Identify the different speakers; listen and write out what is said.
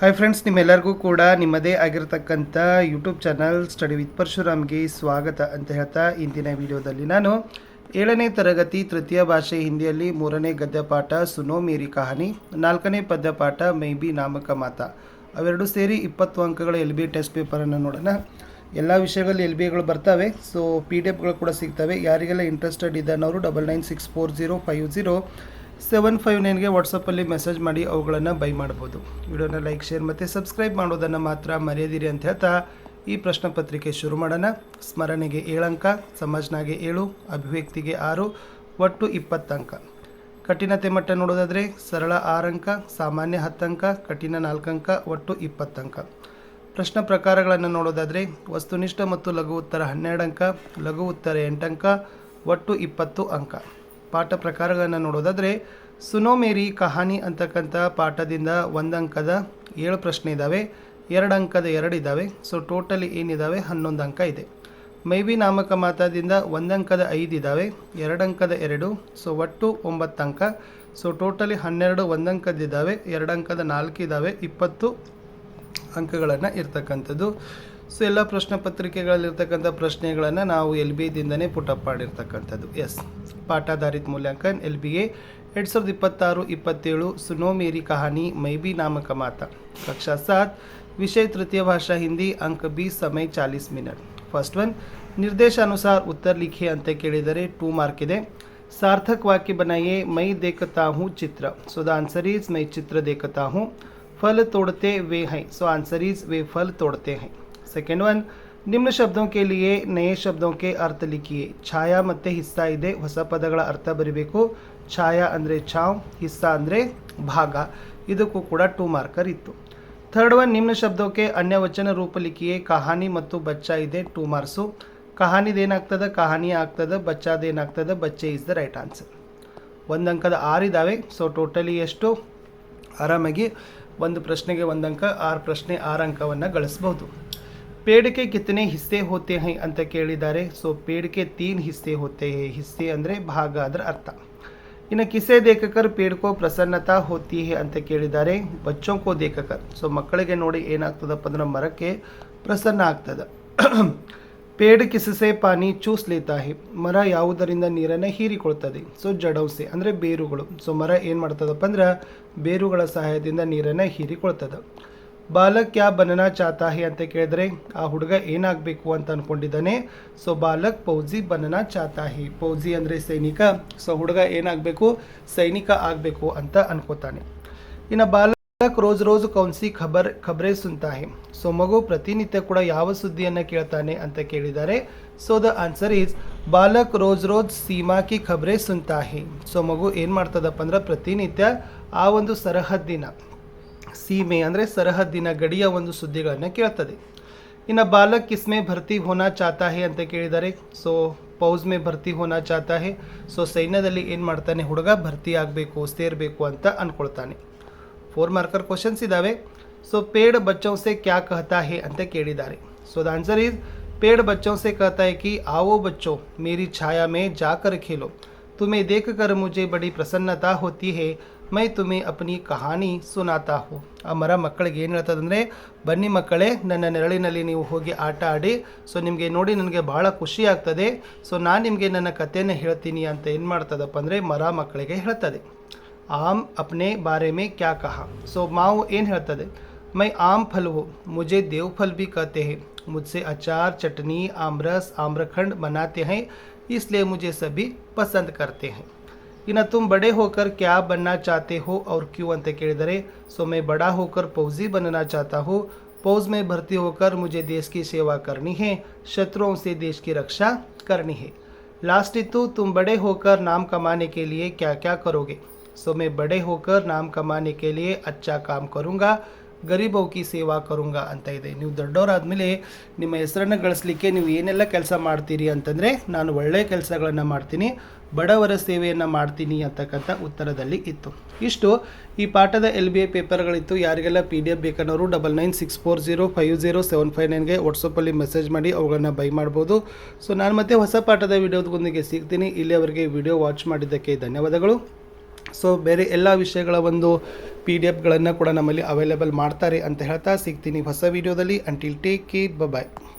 Speaker 1: Hi friends, ನಿಮ್ಮೆಲ್ಲರಿಗೂ ಕೂಡ ನಿಮ್ಮದೇ ಆಗಿರತಕ್ಕಂಥ ಯೂಟ್ಯೂಬ್ ಚಾನಲ್ ಸ್ಟಡಿ ವಿತ್ ಪರಶುರಾಮ್ಗೆ ಸ್ವಾಗತ ಅಂತ ಹೇಳ್ತಾ ಇಂದಿನ ವಿಡಿಯೋದಲ್ಲಿ ನಾನು 7ನೇ ತರಗತಿ ತೃತೀಯ ಭಾಷೆ ಹಿಂದಿಯಲ್ಲಿ 3ನೇ ಗದ್ಯಪಾಠ ಸುನೋ ಮೇರಿ ಕಹಾನಿ, 4ನೇ ಪದ್ಯಪಾಠ ಮೈ ಬಿ ನಾಮಕ ಮಾತಾ ಅವೆರಡು ಸೇರಿ 20 ಅಂಕಗಳ LB ಟೆಸ್ಟ್ ಪೇಪರನ್ನು ನೋಡೋಣ. ಎಲ್ಲ ವಿಷಯಗಳಲ್ಲಿ LBಗಳು ಬರ್ತವೆ. ಸೊ PDF ಕೂಡ ಸಿಗ್ತವೆ. ಯಾರಿಗೆಲ್ಲ ಇಂಟ್ರೆಸ್ಟೆಡ್ ಇದ್ದಾನವರು 9964050759ಗೆ ವಾಟ್ಸಪ್ಪಲ್ಲಿ ಮೆಸೇಜ್ ಮಾಡಿ ಅವುಗಳನ್ನು ಬೈ ಮಾಡ್ಬೋದು. ವಿಡಿಯೋನ ಲೈಕ್, ಶೇರ್ ಮತ್ತು ಸಬ್ಸ್ಕ್ರೈಬ್ ಮಾಡೋದನ್ನು ಮಾತ್ರ ಮರೆಯದಿರಿ ಅಂತ ಹೇಳ್ತಾ ಈ ಪ್ರಶ್ನೆ ಪತ್ರಿಕೆ ಶುರು ಮಾಡೋಣ. ಸ್ಮರಣೆಗೆ 7 ಅಂಕ, ಸಮಾಜನಾಗೆ 7, ಅಭಿವ್ಯಕ್ತಿಗೆ 6, ಒಟ್ಟು 20 ಅಂಕ. ಕಠಿಣತೆ ಮಟ್ಟ ನೋಡೋದಾದರೆ ಸರಳ 6 ಅಂಕ, ಸಾಮಾನ್ಯ 10 ಅಂಕ, ಕಠಿಣ 4 ಅಂಕ, ಒಟ್ಟು 20 ಅಂಕ. ಪ್ರಶ್ನೆ ಪ್ರಕಾರಗಳನ್ನು ನೋಡೋದಾದರೆ ವಸ್ತುನಿಷ್ಠ ಮತ್ತು ಲಘು ಉತ್ತರ 12 ಅಂಕ, ಲಘು ಉತ್ತರ 8 ಅಂಕ, ಒಟ್ಟು 20 ಅಂಕ. ಪಾಠ ಪ್ರಕಾರಗಳನ್ನು ನೋಡೋದಾದರೆ ಸುನೋ ಮೇರಿ ಕಹಾನಿ ಅಂತಕ್ಕಂಥ ಪಾಠದಿಂದ 1 ಅಂಕದ 7 ಪ್ರಶ್ನೆ ಇದ್ದಾವೆ, 2 ಅಂಕದ 2 ಇದ್ದಾವೆ. ಸೊ ಟೋಟಲಿ ಏನಿದ್ದಾವೆ 11 ಅಂಕ ಇದೆ. ಮೈ ಬಿ ನಾಮಕ ಮಾತಾದಿಂದ 1 ಅಂಕದ 5 ಇದ್ದಾವೆ, 2 ಅಂಕದ 2, ಸೊ ಒಟ್ಟು 9 ಅಂಕ. ಸೊ ಟೋಟಲಿ 12 1 ಅಂಕದಿದ್ದಾವೆ, 2 ಅಂಕದ 4 ಇದ್ದಾವೆ, 20 ಅಂಕಗಳನ್ನು ಇರ್ತಕ್ಕಂಥದ್ದು. ಸೊ ಎಲ್ಲ ಪ್ರಶ್ನೆ ಪತ್ರಿಕೆಗಳಲ್ಲಿರ್ತಕ್ಕಂಥ ಪ್ರಶ್ನೆಗಳನ್ನು ನಾವು LBದಿಂದನೇ ಪುಟಪ್ ಮಾಡಿರ್ತಕ್ಕಂಥದ್ದು. ಪಾಠಾಧಾರಿತ ಮೂಲ್ಯಾಂಕನ LBಗೆ 2026-27 सुनो मेरी कहानी मैं भी नामक माता, कक्षा 7, विषय तृतीय भाषा हिंदी, अंक 20, समय 40 मिनट. फर्स्ट वन, निर्देशानुसार उत्तर लिखिए ಅಂತ ಕೇಳಿದರೆ 2 ಮಾರ್ಕ್ ಇದೆ. सार्थक वाक्य बनाइए, मैं देखता हूँ चित्र. सो द आंसर इज मैं चित्र देखता हूँ. फल तोड़ते वे हैं. सो आंसर इज वे फल तोड़ते हैं. सेकेंड वन, ನಿಮ್ನ ಶಬ್ದों के लिए नए शब्दों के अर्थ लिखिए. ಛಾಯಾ ಮತ್ತು ಹಿಸ್ಸಾ ಇದೆ, ಹೊಸ ಪದಗಳ ಅರ್ಥ ಬರೀಬೇಕು. ಛಾಯಾ ಅಂದರೆ ಛಾವ್, ಹಿಸ್ಸಾ ಅಂದರೆ ಭಾಗ. ಇದಕ್ಕೂ ಕೂಡ 2 ಮಾರ್ಕರ್ ಇತ್ತು. ಥರ್ಡ್ ಒನ್, ನಿಮ್ನ ಶಬ್ದಕ್ಕೆ ಅನ್ಯ ವಚನ ರೂಪ ಲಿಖಿಯೇ. ಕಹಾನಿ ಮತ್ತು ಬಚ್ಚಾ ಇದೆ, 2 ಮಾರ್ಕ್ಸು. ಕಹಾನಿದೇನಾಗ್ತದೆ, ಕಹಾನಿ ಆಗ್ತದೆ. ಬಚ್ಚಾದೇನಾಗ್ತದೆ, ಬಚ್ಚೆ ಇಸ್ ದ ರೈಟ್ ಆನ್ಸರ್. 1 ಅಂಕದ 6 ಇದ್ದಾವೆ. ಸೊ ಟೋಟಲಿ ಎಷ್ಟು, ಆರಾಮಾಗಿ ಒಂದು ಪ್ರಶ್ನೆಗೆ 1 ಅಂಕ, 6 ಪ್ರಶ್ನೆ 6 ಅಂಕವನ್ನು ಗಳಿಸ್ಬೋದು. पेड़ के कितने हिस्से होते हैं ಅಂತ ಕೇಳಿದ್ದಾರೆ. ಸೊ पेड़ के 3 हिस्से होते हैं. हिस्से ಅಂದರೆ ಭಾಗ, ಅದರ ಅರ್ಥ. ಇನ್ನು ಕಿಸೆ ದೇಖಕರ್ पेड़ को प्रसन्नता होती है ಅಂತ ಕೇಳಿದ್ದಾರೆ. बच्चों को देखकर. ಸೊ ಮಕ್ಕಳಿಗೆ ನೋಡಿ ಏನಾಗ್ತದಪ್ಪ ಅಂದ್ರೆ ಮರಕ್ಕೆ ಪ್ರಸನ್ನ ಆಗ್ತದೆ. पेड़ किससे पानी चूस लेता है. ಮರ ಯಾವುದರಿಂದ ನೀರನ್ನು ಹೀರಿಕೊಳ್ತದೆ. ಸೊ ಜಡೌಸೆ ಅಂದರೆ ಬೇರುಗಳು. ಸೊ ಮರ ಏನು ಮಾಡ್ತದಪ್ಪ ಅಂದ್ರೆ ಬೇರುಗಳ ಸಹಾಯದಿಂದ ನೀರನ್ನು ಹೀರಿಕೊಳ್ತದೆ. ಬಾಲಕ್ ಕ್ಯಾ ಬನನಾ ಚಾತಾ ಹೇ ಅಂತ ಕೇಳಿದ್ರೆ ಆ ಹುಡುಗ ಏನಾಗಬೇಕು ಅಂತ ಅಂದ್ಕೊಂಡಿದ್ದಾನೆ. ಸೊ ಬಾಲಕ್ ಫೌಜಿ ಬನನಾ ಚಾತಾ ಹೇ. ಫೌಜಿ ಅಂದರೆ ಸೈನಿಕ. ಸೊ ಹುಡುಗ ಏನಾಗಬೇಕು, ಸೈನಿಕ ಆಗಬೇಕು ಅಂತ ಅನ್ಕೋತಾನೆ. ಇನ್ನು ಬಾಲಕ್ ರೋಜ್ ರೋಜ್ ಕೌನ್ಸಿ ಖಬರೇ ಸುನ್ತಾ ಹೇ. ಸೊ ಮಗು ಪ್ರತಿನಿತ್ಯ ಕೂಡ ಯಾವ ಸುದ್ದಿಯನ್ನು ಕೇಳ್ತಾನೆ ಅಂತ ಕೇಳಿದ್ದಾರೆ. ಸೊ ದ ಆನ್ಸರ್ ಈಸ್ ಬಾಲಕ್ ರೋಜ್ ರೋಜ್ ಸೀಮಾ ಕಿ ಖಬರೇ ಸುನ್ತಾ ಹೇ. ಸೊ ಮಗು ಏನು ಮಾಡ್ತದಪ್ಪ ಅಂದ್ರೆ ಪ್ರತಿನಿತ್ಯ ಆ ಒಂದು ಸರಹದ್ದಿನ, ಸೀಮೆ ಅಂದರೆ ಸರಹದ್ದಿನ ಗಡಿಯ ಒಂದು ಸುದ್ದಿಗಳನ್ನು ಕೇಳ್ತದೆ. ಇನ್ನು ಬಾಲಕ್ ಕಿಸ್ಮೆ ಭರ್ತಿ ಹೋನಾ ಚಾತಾ ಹೇ ಅಂತ ಕೇಳಿದ್ದಾರೆ. ಸೊ ಫೌಜ್ ಮೇ ಭರ್ತಿ ಹೋನಾ ಚಾತಾ ಹೇ. ಸೊ ಸೈನ್ಯದಲ್ಲಿ ಏನು ಮಾಡ್ತಾನೆ ಹುಡುಗ, ಭರ್ತಿ ಆಗಬೇಕು, ಸೇರಬೇಕು ಅಂತ ಅಂದ್ಕೊಳ್ತಾನೆ. 4 ಮಾರ್ಕರ್ ಕ್ವಶನ್ಸ್ ಇದ್ದಾವೆ. ಸೊ ಪೇಡ್ ಬಚ್ಚೋं से क्या कहता है ಅಂತ ಕೇಳಿದ್ದಾರೆ. ಸೊ ದ ಆನ್ಸರ್ ಈಸ್ पेड़ बच्चों से कहता है कि आओ बच्चों मेरी छाया में जाकर खेलो, तुम्हें देखकर मुझे बड़ी प्रसन्नता होती है, मैं तुम्हें अपनी कहानी सुनाता हूँ. ಆ ಮರ ಮಕ್ಕಳಿಗೆ ಏನು ಹೇಳ್ತದಂದರೆ, ಬನ್ನಿ ಮಕ್ಕಳೇ ನನ್ನ ನೆರಳಿನಲ್ಲಿ ನೀವು ಹೋಗಿ ಆಟ ಆಡಿ. ಸೊ ನಿಮಗೆ ನೋಡಿ ನನಗೆ ಭಾಳ ಖುಷಿ ಆಗ್ತದೆ. ಸೊ ನಾನು ನಿಮಗೆ ನನ್ನ ಕಥೆಯನ್ನು ಹೇಳ್ತೀನಿ ಅಂತ ಏನು ಮಾಡ್ತದಪ್ಪ ಅಂದರೆ ಮರ ಮಕ್ಕಳಿಗೆ ಹೇಳ್ತದೆ. ಆಮ್ ಅಪ್ನೆ ಬಾರೆ ಮೇ ಕ್ಯಾ ಕಹಾ. ಸೊ ಮಾವು ಏನು ಹೇಳ್ತದೆ, ಮೈ ಆಮ್ ಫಲ್ ಹೋ, ಮುझे देव फल भी कहते हैं, मुझसे अचार, चटनी, आमरस, आम्रखंड बनाते हैं, इसलिए मुझे सभी पसंद करते हैं. इना तुम बड़े होकर क्या बनना चाहते हो और क्यों ಅಂತ ಕೇಳಿದರೆ. सो मैं बड़ा होकर फौजी बनना चाहता हूँ, फौज में भर्ती होकर मुझे देश की सेवा करनी है, शत्रुओं से देश की रक्षा करनी है. लास्ट इतु तुम बड़े होकर नाम कमाने के लिए क्या क्या करोगे. सो मैं बड़े होकर नाम कमाने के लिए अच्छा काम करूँगा, ಗರೀಬೌ ಕಿ ಸೇವಾ ಕರುಂಗ ಅಂತ ಇದೆ. ನೀವು ದೊಡ್ಡವರಾದಮೇಲೆ ನಿಮ್ಮ ಹೆಸರನ್ನು ಗಳಿಸಲಿಕ್ಕೆ ನೀವು ಏನೆಲ್ಲ ಕೆಲಸ ಮಾಡ್ತೀರಿ ಅಂತಂದರೆ, ನಾನು ಒಳ್ಳೆಯ ಕೆಲಸಗಳನ್ನು ಮಾಡ್ತೀನಿ, ಬಡವರ ಸೇವೆಯನ್ನು ಮಾಡ್ತೀನಿ ಅಂತಕ್ಕಂಥ ಉತ್ತರದಲ್ಲಿ ಇತ್ತು. ಇಷ್ಟು ಈ ಪಾಠದ LBA ಪೇಪರ್ಗಳಿತ್ತು. ಯಾರಿಗೆಲ್ಲ PDF ಬೇಕನ್ನೋರು 9964050759ಗೆ ವಾಟ್ಸಪ್ಪಲ್ಲಿ ಮೆಸೇಜ್ ಮಾಡಿ ಅವುಗಳನ್ನು ಬೈ ಮಾಡ್ಬೋದು. ಸೊ ನಾನು ಮತ್ತೆ ಹೊಸ ಪಾಠದ ವಿಡಿಯೋದೊಂದಿಗೆ ಸಿಗ್ತೀನಿ. ಇಲ್ಲಿಯವರೆಗೆ ವಿಡಿಯೋ ವಾಚ್ ಮಾಡಿದ್ದಕ್ಕೆ ಧನ್ಯವಾದಗಳು. ಸೊ ಬೇರೆ ಎಲ್ಲ ವಿಷಯಗಳ ಒಂದು PDF ಗಳನ್ನು ಕೂಡ ನಮ್ಮಲ್ಲಿ ಅವೈಲೇಬಲ್ ಮಾಡ್ತಾರೆ ಅಂತ ಹೇಳ್ತಾ ಸಿಗ್ತೀನಿ ಹೊಸ ವೀಡಿಯೋದಲ್ಲಿ. ಅಂಟಿಲ್ ಟೇಕ್ ಕೇರ್, ಬಾಯ್.